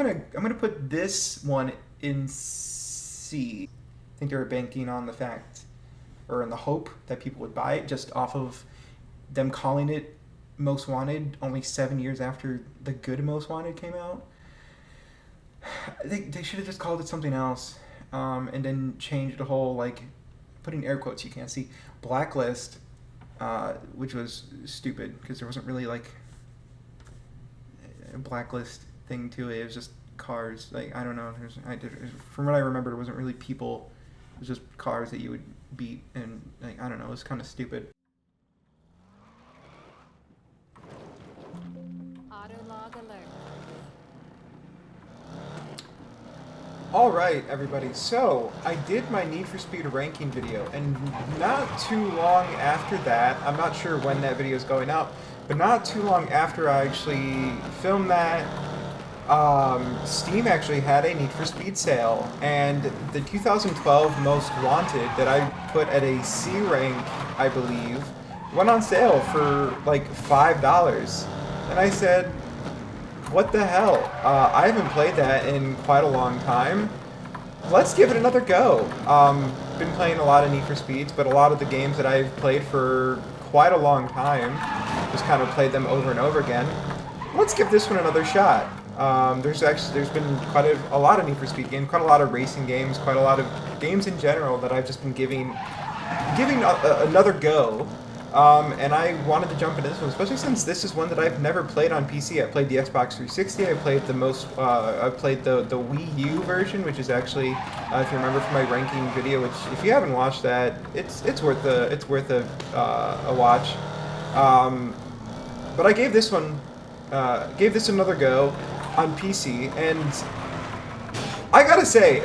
I'm gonna put this one in C. I think they were banking on the fact, or in the hope that people would buy it just off of them calling it Most Wanted only 7 years after the good Most Wanted came out. They should have just called it something else, and then changed the whole, like, putting air quotes you can't see, blacklist, which was stupid because there wasn't really like a blacklist thing to it. It was just cars. Like, I don't know. From what I remember, it wasn't really people. It was just cars that you would beat, and like, I don't know. It was kind of stupid. Autolog alert. All right, everybody. So I did my Need for Speed ranking video, and not too long after that, I'm not sure when that video is going out, but not too long after I actually filmed that, Steam actually had a Need for Speed sale, and the 2012 Most Wanted that I put at a C rank, I believe, went on sale for like $5. And I said, what the hell? I haven't played that in quite a long time. Let's give it another go. Been playing a lot of Need for Speeds, but a lot of the games that I've played for quite a long time, just kind of played them over and over again. Let's give this one another shot. There's been quite a lot of Need for Speed games, quite a lot of racing games, quite a lot of games in general that I've just been giving another go. And I wanted to jump into this one, especially since this is one that I've never played on PC. I played the Xbox 360. I played I played the Wii U version, which is actually, if you remember from my ranking video, which if you haven't watched that, it's worth a watch. But I gave this another go on PC, and I gotta say,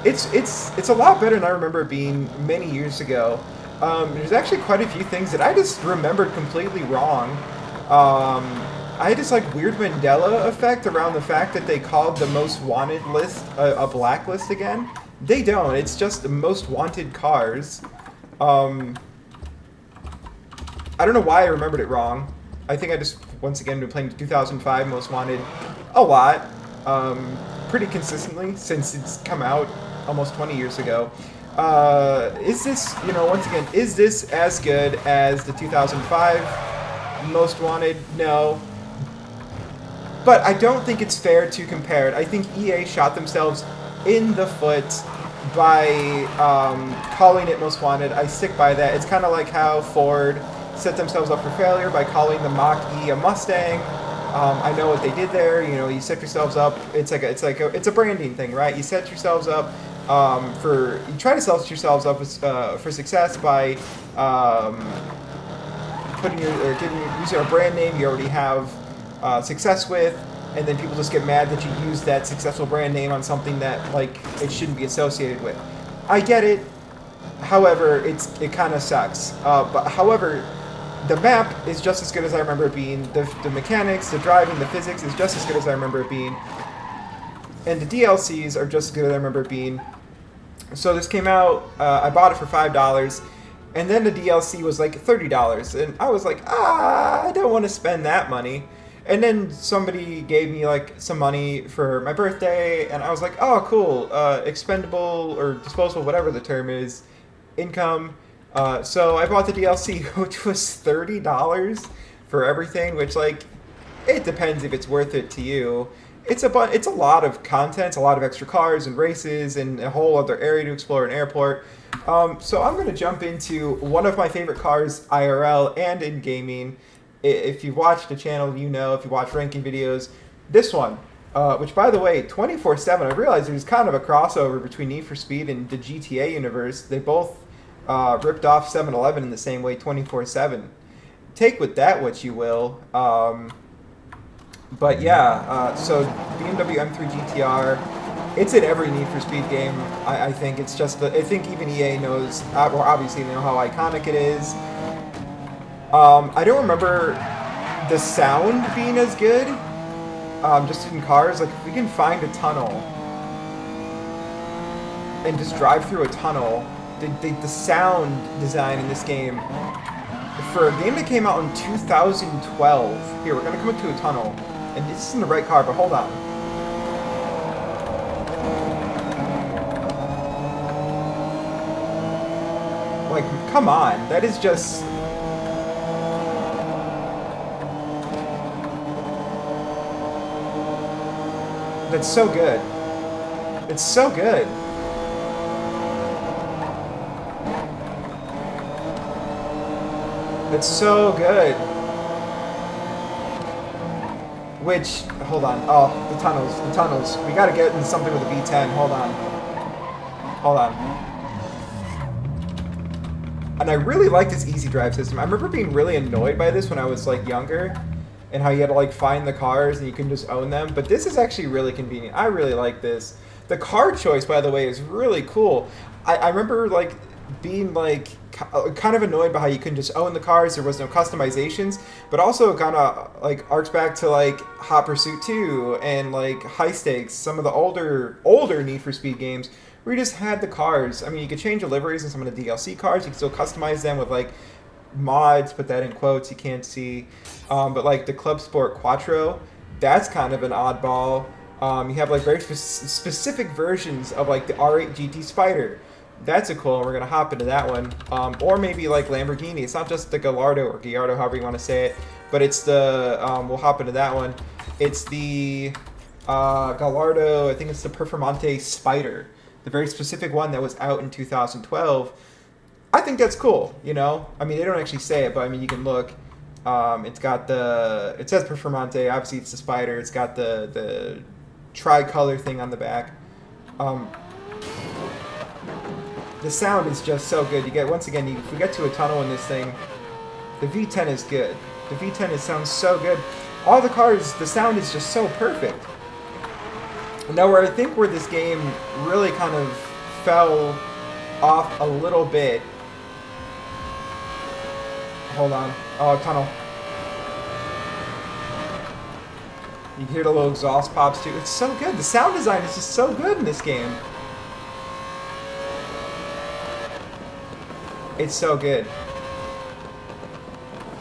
it's a lot better than I remember it being many years ago. There's actually quite a few things that I just remembered completely wrong. I had this like weird Mandela effect around the fact that they called the Most Wanted list a blacklist again. They don't. It's just the Most Wanted cars. I don't know why I remembered it wrong. I think I just, once again, been playing 2005 Most Wanted a lot, pretty consistently since it's come out almost 20 years ago. Is this, once again, is this as good as the 2005 Most Wanted? No. But I don't think it's fair to compare it. I think EA shot themselves in the foot by calling it Most Wanted. I stick by that. It's kind of like how Ford set themselves up for failure by calling the Mach-E a Mustang. I know what they did there. You set yourselves up. It's a branding thing, right? You set yourselves up. You try to set yourselves up for success by using a brand name you already have success with, and then people just get mad that you use that successful brand name on something that it shouldn't be associated with. I get it. However, it kind of sucks. But however, the map is just as good as I remember it being. The mechanics, the driving, the physics is just as good as I remember it being. And the DLCs are just as good as I remember it being. So this came out, I bought it for $5, and then the DLC was like $30, and I was like, I don't want to spend that money. And then somebody gave me some money for my birthday, and I was like, oh cool, expendable or disposable, whatever the term is, income. So I bought the DLC, which was $30 for everything, which it depends if it's worth it to you. It's a lot of content, it's a lot of extra cars and races and a whole other area to explore, an airport. So I'm going to jump into one of my favorite cars IRL and in gaming. If you've watched the channel, if you watch ranking videos, this one, which by the way, 24/7, I realize there's kind of a crossover between Need for Speed and the GTA universe. They both ripped off 7-Eleven in the same way, 24/7. Take with that what you will. But yeah, so BMW M3 GTR, it's in every Need for Speed game. I think it's just I think even EA knows, or obviously they know how iconic it is. I don't remember the sound being as good, just in cars. If we can find a tunnel and just drive through a tunnel, the sound design in this game, for a game that came out in 2012, here, we're going to come into a tunnel. And this isn't the right car, but hold on. Like, come on. That is just... That's so good. It's so good. It's so good. Which, hold on. Oh, the tunnels. We gotta get into something with a V10. Hold on. And I really like this easy drive system. I remember being really annoyed by this when I was like younger, and how you had to like find the cars and you can just own them. But this is actually really convenient. I really like this. The car choice, by the way, is really cool. I remember like being like kind of annoyed by how you couldn't just own the cars. There was no customizations, but also kind of like arcs back to like Hot Pursuit 2 and like High Stakes, some of the older Need for Speed games where you just had the cars. I mean, you could change the liveries in some of the DLC cars. You could still customize them with like mods, put that in quotes, you can't see. But like the Club Sport Quattro, that's kind of an oddball. You have like very specific versions of like the R8 GT Spider. That's a cool one. We're going to hop into that one. Or maybe like Lamborghini. It's not just the Gallardo or Gallardo, however you want to say it, but it's the, we'll hop into that one. It's the Gallardo, I think it's the Performante Spider, the very specific one that was out in 2012. I think that's cool, you know? I mean, they don't actually say it, but I mean, you can look. It's got the, it says Performante, obviously it's the Spider. It's got the tricolor thing on the back. The sound is just so good. You get, once again, if we get to a tunnel in this thing, the V10 is good. The V10 sounds so good. All the cars, the sound is just so perfect. Now, where I think where this game really kind of fell off a little bit. Hold on. Oh, tunnel. You can hear the little exhaust pops too. It's so good. The sound design is just so good in this game. It's so good.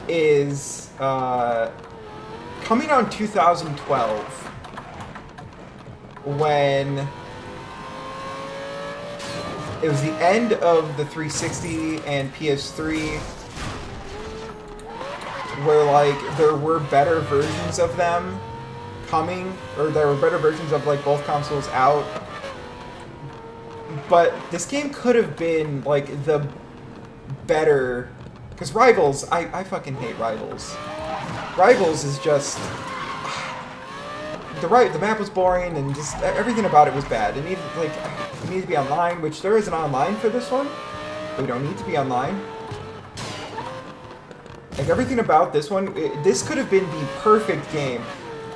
Is coming out in 2012 when it was the end of the 360 and PS3, where like there were better versions of them coming, or there were better versions of like both consoles out. But this game could have been like the better, because Rivals, I fucking hate Rivals. Rivals is just the map was boring and just everything about it was bad. It needed to be online, which there isn't online for this one. We don't need to be online. Like everything about this one, this could have been the perfect game.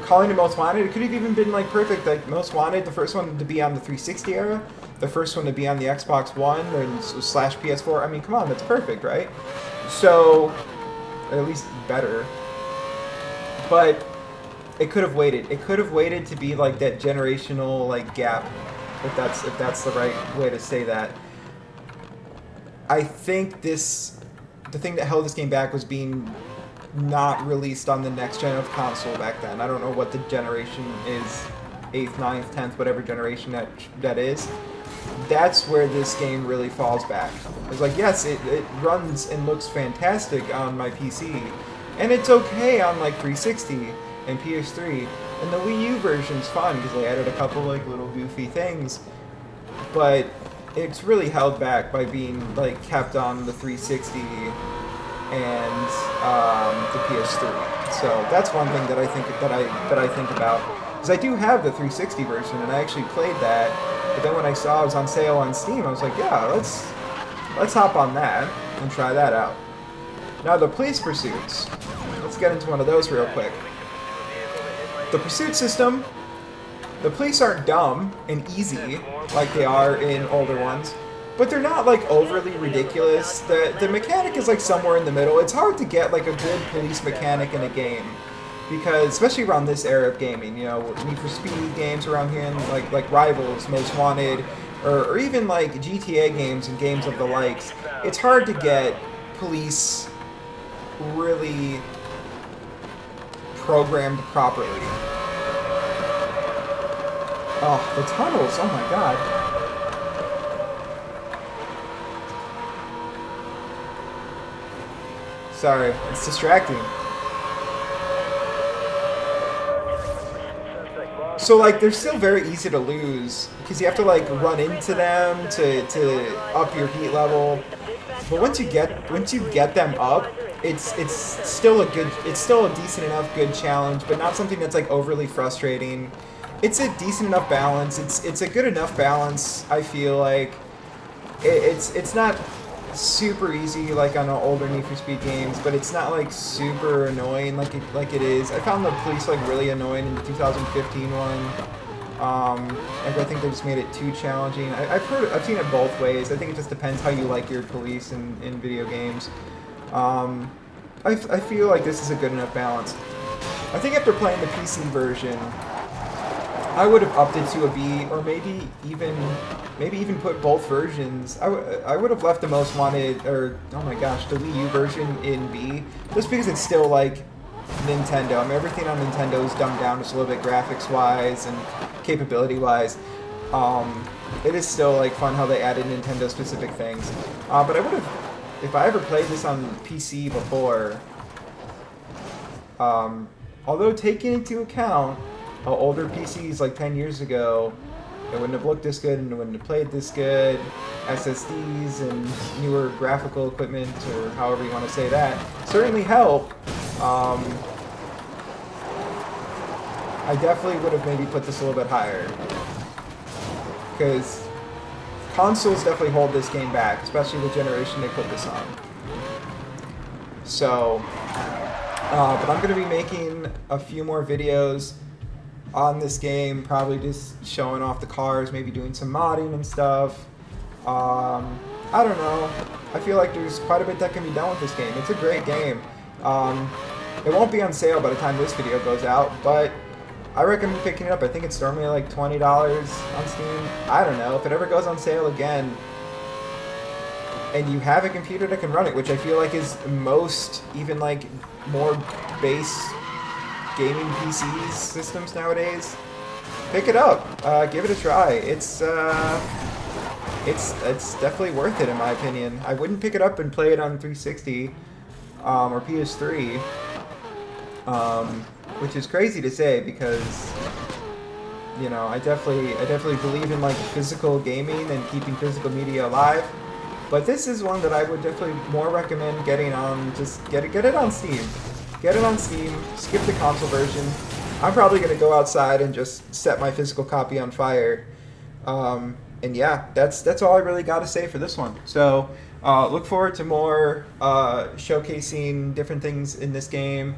Calling it Most Wanted, it could have even been like perfect. Like Most Wanted, the first one to be on the 360 era, the first one to be on the Xbox One and / PS4. I mean, come on, that's perfect, right? So, at least better. But it could have waited. It could have waited to be like that generational like gap, if that's the right way to say that. I think the thing that held this game back was being not released on the next gen of console back then. I don't know what the generation is, 8th, 9th, 10th, whatever generation that is. That's where this game really falls back. It's like, yes, it runs and looks fantastic on my PC, and it's okay on like 360 and PS3, and the Wii U version's fun because they added a couple like little goofy things, but it's really held back by being like kept on the 360 and the PS3. So that's one thing that I think about, because I do have the 360 version and I actually played that. But then when I saw it was on sale on Steam, I was like, yeah, let's hop on that and try that out. Now the police pursuits. Let's get into one of those real quick. The pursuit system, the police aren't dumb and easy like they are in older ones, but they're not like overly ridiculous. The mechanic is like somewhere in the middle. It's hard to get like a good police mechanic in a game, because especially around this era of gaming, you know, Need for Speed games around here, and like Rivals, Most Wanted, or even like GTA games and games of the likes, it's hard to get police really programmed properly. Oh, the tunnels, oh my god. Sorry, it's distracting. So like they're still very easy to lose because you have to like run into them to up your heat level. But once you get them up, it's still a decent enough good challenge, but not something that's like overly frustrating. It's a decent enough balance. It's a good enough balance. I feel like it's not super easy like on older Need for Speed games, but it's not like super annoying like it is. I found the police like really annoying in the 2015 one. I think they just made it too challenging. I've seen it both ways. I think it just depends how you like your police in video games. I feel like this is a good enough balance. I think after playing the PC version, I would have upped it to a B, or maybe even put both versions. I would have left the most wanted, or oh my gosh, the Wii U version in B, just because it's still like Nintendo. I mean, everything on Nintendo is dumbed down just a little bit graphics-wise and capability-wise. It is still like fun how they added Nintendo-specific things. But I would have, if I ever played this on PC before, although taking into account older PCs like 10 years ago, it wouldn't have looked this good and it wouldn't have played this good. SSDs and newer graphical equipment, or however you want to say that, certainly help. I definitely would have maybe put this a little bit higher, because consoles definitely hold this game back, especially the generation they put this on. So, but I'm going to be making a few more videos on this game, probably just showing off the cars, maybe doing some modding and stuff. I don't know. I feel like there's quite a bit that can be done with this game. It's a great game. It won't be on sale by the time this video goes out, but I recommend picking it up. I think it's normally like $20 on Steam. I don't know. If it ever goes on sale again, and you have a computer that can run it, which I feel like is most, even like more base gaming PCs systems nowadays, pick it up. Give it a try. It's definitely worth it in my opinion. I wouldn't pick it up and play it on 360 or PS3, which is crazy to say because, you know, I definitely believe in like physical gaming and keeping physical media alive. But this is one that I would definitely more recommend getting on. Just get it on Steam. Get it on Steam, skip the console version. I'm probably going to go outside and just set my physical copy on fire. And yeah, that's all I really got to say for this one. So look forward to more showcasing different things in this game.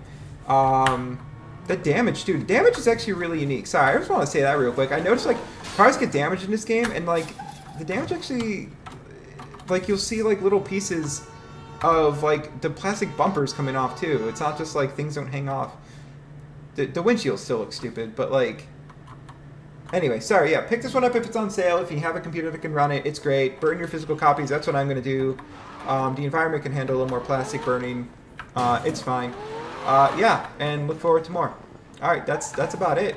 The damage, too. The damage is actually really unique. Sorry, I just want to say that real quick. I noticed, like, cars get damaged in this game, and, like, the damage actually, like, you'll see, like, little pieces of like the plastic bumpers coming off too. It's not just like things don't hang off. The windshield still looks stupid, but like, anyway, sorry, yeah, pick this one up if it's on sale. If you have a computer that can run it, it's great. Burn your physical copies, that's what I'm going to do. The environment can handle a little more plastic burning. It's fine. Yeah, and look forward to more. Alright, that's about it.